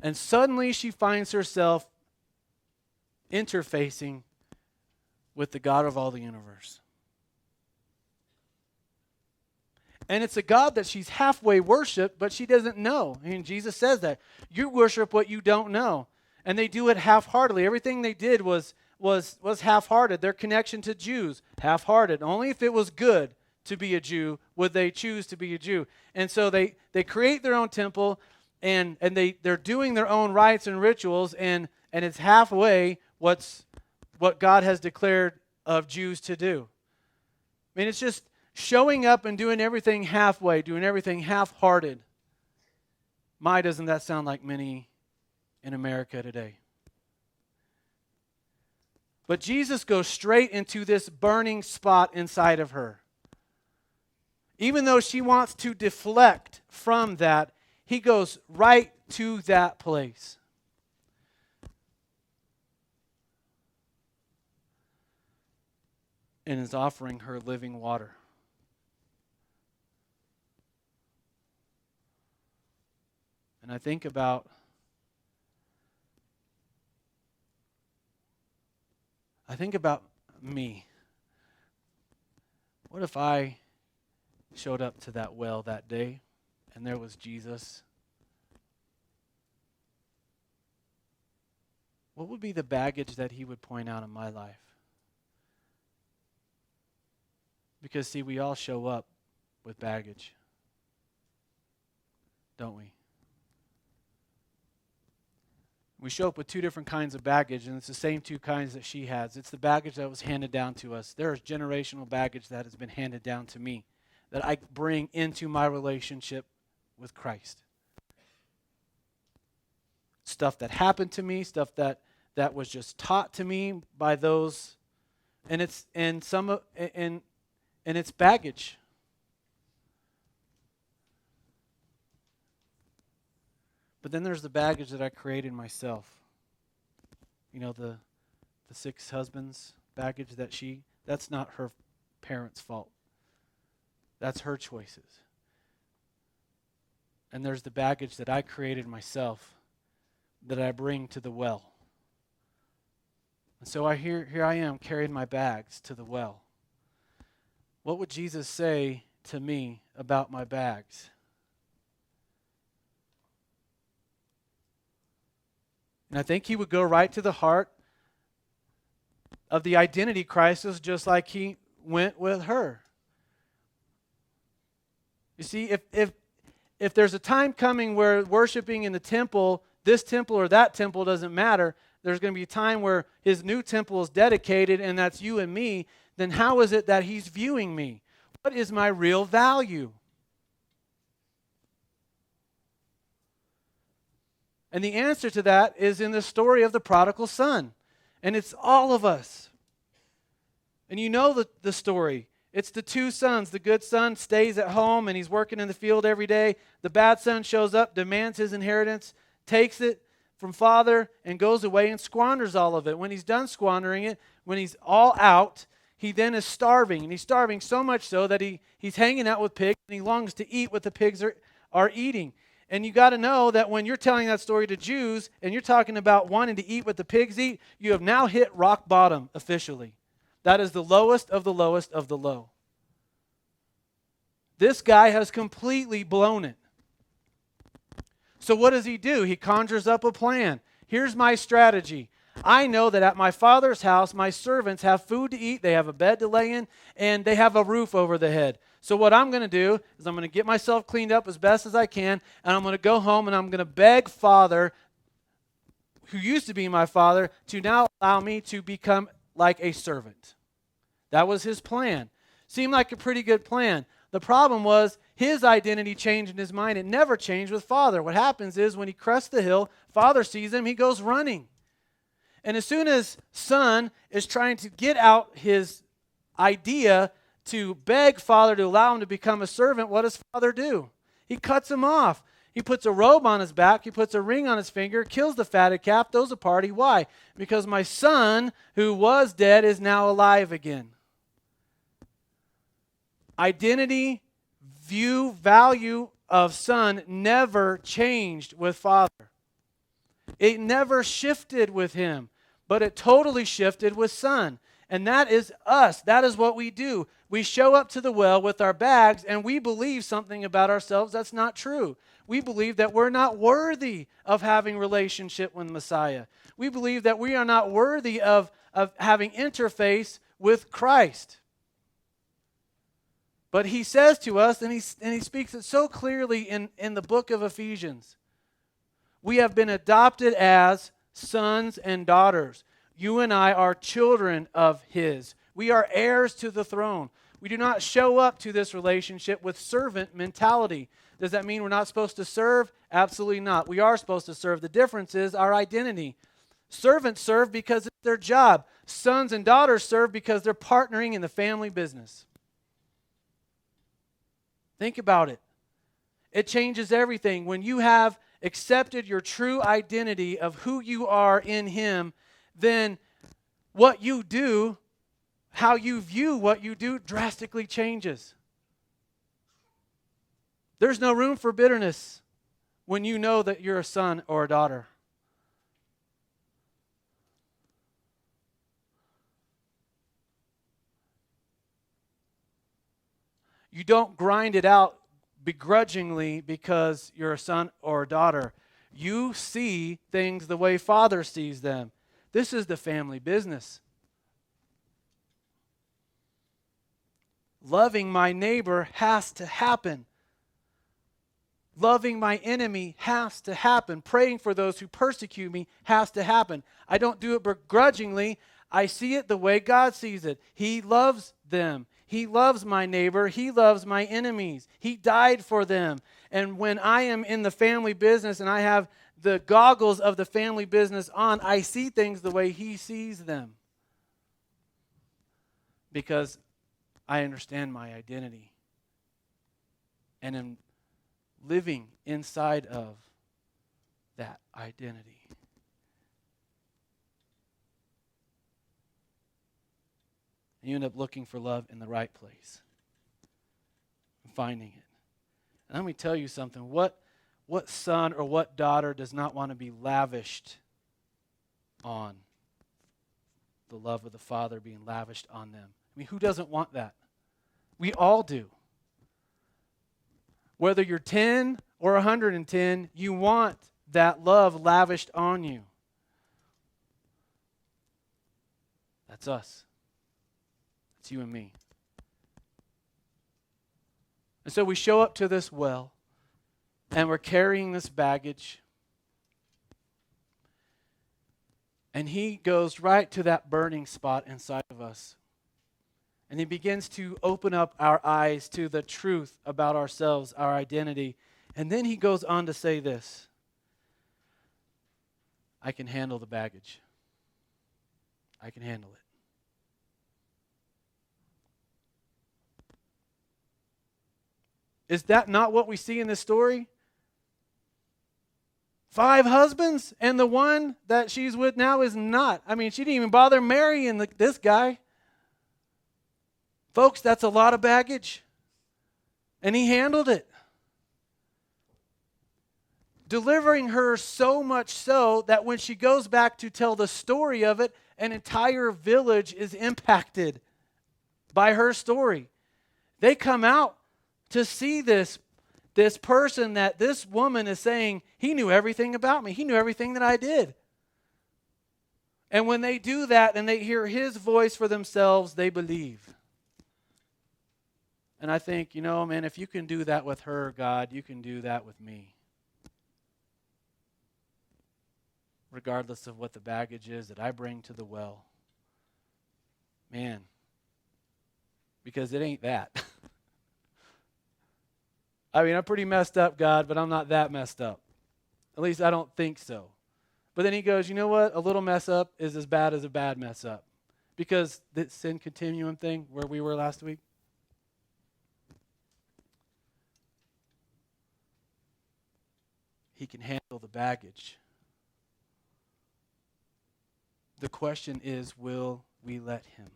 And suddenly she finds herself interfacing with the God of all the universe. And it's a God that she's halfway worshiped, but she doesn't know. And Jesus says that. You worship what you don't know. And they do it half-heartedly. Everything they did was half-hearted. Their connection to Jews, half-hearted. Only if it was good to be a Jew would they choose to be a Jew. And so they create their own temple, and they're doing their own rites and rituals, and it's halfway what God has declared of Jews to do. I mean, it's just showing up and doing everything halfway, doing everything half-hearted. My, doesn't that sound like many in America today? But Jesus goes straight into this burning spot inside of her. Even though she wants to deflect from that, he goes right to that place. And is offering her living water. And I think about me. What if I showed up to that well that day and there was Jesus? What would be the baggage that he would point out in my life? Because, see, we all show up with baggage, don't we? We show up with two different kinds of baggage, and it's the same two kinds that she has. It's the baggage that was handed down to us. There is generational baggage that has been handed down to me that I bring into my relationship with Christ. Stuff that happened to me, stuff that was just taught to me by those, and it's baggage. But then there's the baggage that I created myself. You know, the 6 husbands baggage that's not her parents' fault. That's her choices. And there's the baggage that I created myself that I bring to the well. And so here I am carrying my bags to the well. What would Jesus say to me about my bags? And I think he would go right to the heart of the identity crisis, just like he went with her. You see, if there's a time coming where worshiping in the temple, this temple or that temple doesn't matter, there's going to be a time where his new temple is dedicated, and that's you and me, then how is it that he's viewing me? What is my real value? And the answer to that is in the story of the prodigal son. And it's all of us. And you know the story. It's the 2 sons. The good son stays at home and he's working in the field every day. The bad son shows up, demands his inheritance, takes it from father, and goes away and squanders all of it. When he's done squandering it, when he's all out, he then is starving. And he's starving so much so that he's hanging out with pigs and he longs to eat what the pigs are eating. And you got to know that when you're telling that story to Jews and you're talking about wanting to eat what the pigs eat, you have now hit rock bottom officially. That is the lowest of the lowest of the low. This guy has completely blown it. So what does he do? He conjures up a plan. Here's my strategy. I know that at my father's house, my servants have food to eat, they have a bed to lay in, and they have a roof over the head. So what I'm going to do is I'm going to get myself cleaned up as best as I can, and I'm going to go home and I'm going to beg Father, who used to be my father, to now allow me to become like a servant. That was his plan. Seemed like a pretty good plan. The problem was his identity changed in his mind. It never changed with Father. What happens is when he crests the hill, Father sees him, he goes running. And as soon as son is trying to get out his idea to beg Father to allow him to become a servant, what does Father do? He cuts him off. He puts a robe on his back. He puts a ring on his finger, kills the fatted calf, throws a party. Why? Because my son, who was dead, is now alive again. Identity, value of son never changed with Father. It never shifted with him, but it totally shifted with Son. And that is us. That is what we do. We show up to the well with our bags and we believe something about ourselves that's not true. We believe that we're not worthy of having relationship with Messiah. We believe that we are not worthy of having interface with Christ. But he says to us, and he speaks it so clearly in the book of Ephesians, we have been adopted as sons and daughters. You and I are children of his. We are heirs to the throne. We do not show up to this relationship with servant mentality. Does that mean we're not supposed to serve? Absolutely not. We are supposed to serve. The difference is our identity. Servants serve because it's their job. Sons and daughters serve because they're partnering in the family business. Think about it. It changes everything. When you have accepted your true identity of who you are in him, then what you do, how you view what you do, drastically changes. There's no room for bitterness when you know that you're a son or a daughter. You don't grind it out begrudgingly because you're a son or a daughter. You see things the way Father sees them. This is the family business. Loving my neighbor has to happen. Loving my enemy has to happen. Praying for those who persecute me has to happen. I don't do it begrudgingly. I see it the way God sees it. He loves them. He loves my neighbor. He loves my enemies. He died for them. And when I am in the family business and I have the goggles of the family business on, I see things the way he sees them. Because I understand my identity. And am living inside of that identity. And you end up looking for love in the right place. And finding it. And let me tell you something. What son or what daughter does not want to be lavished on? The love of the Father being lavished on them. I mean, who doesn't want that? We all do. Whether you're 10 or 110, you want that love lavished on you. That's us. That's you and me. And so we show up to this well, and we're carrying this baggage. And he goes right to that burning spot inside of us. And he begins to open up our eyes to the truth about ourselves, our identity. And then he goes on to say this: I can handle the baggage. I can handle it. Is that not what we see in this story? 5 husbands, and the one that she's with now is not. I mean, she didn't even bother marrying this guy. Folks, that's a lot of baggage. And he handled it. Delivering her so much so that when she goes back to tell the story of it, an entire village is impacted by her story. They come out to see this person that this woman is saying, he knew everything about me. He knew everything that I did. And when they do that and they hear his voice for themselves, they believe. And I think, man, if you can do that with her, God, you can do that with me. Regardless of what the baggage is that I bring to the well. Man, because it ain't that. I mean, I'm pretty messed up, God, but I'm not that messed up. At least I don't think so. But then he goes, you know what? A little mess up is as bad as a bad mess up. Because the sin continuum thing where we were last week. He can handle the baggage. The question is, will we let him?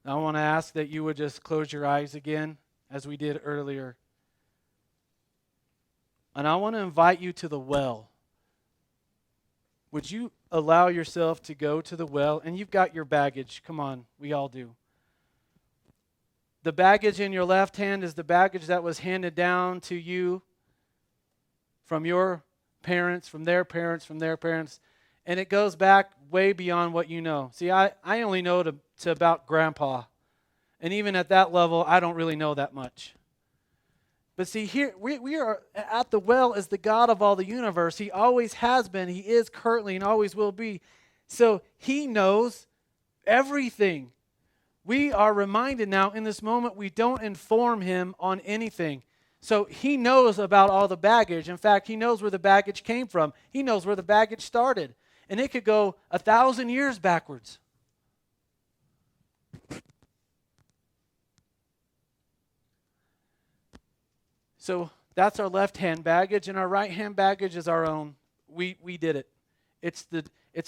Now, I want to ask that you would just close your eyes again, as we did earlier. And I want to invite you to the well. Would you allow yourself to go to the well? And you've got your baggage. Come on, we all do. The baggage in your left hand is the baggage that was handed down to you from your parents, from their parents, from their parents. And it goes back way beyond what you know. See, I only know to about grandpa. And even at that level, I don't really know that much. But see, here we are at the well as the God of all the universe. He always has been, he is currently, and always will be. So he knows everything. We are reminded now in this moment we don't inform him on anything. So he knows about all the baggage. In fact, he knows where the baggage came from. He knows where the baggage started. And it could go 1,000 years backwards. So that's our left-hand baggage, and our right-hand baggage is our own. We did it. It's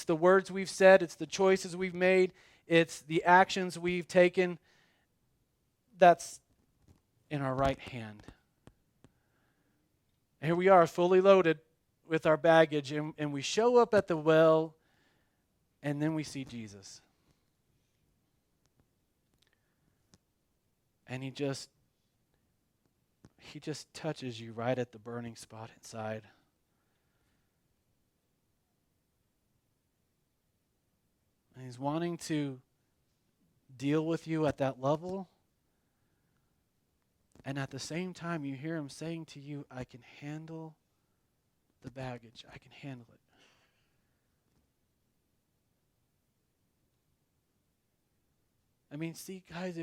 the words we've said. It's the choices we've made. It's the actions we've taken. That's in our right hand. And here we are, fully loaded with our baggage, and we show up at the well, and then we see Jesus. And he just touches you right at the burning spot inside. And he's wanting to deal with you at that level. And at the same time, you hear him saying to you, I can handle the baggage. I can handle it. I mean, see, guys,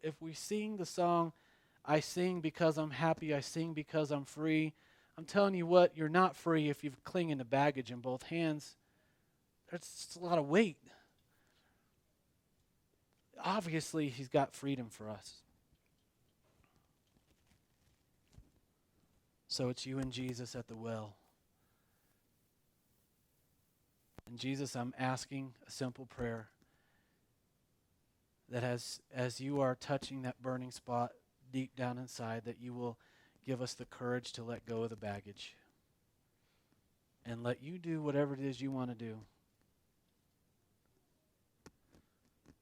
if we sing the song, I sing because I'm happy, I sing because I'm free, I'm telling you what, you're not free if you're clinging to baggage in both hands. That's a lot of weight. Obviously, he's got freedom for us. So it's you and Jesus at the well. And Jesus, I'm asking a simple prayer that as you are touching that burning spot deep down inside, that you will give us the courage to let go of the baggage and let you do whatever it is you want to do.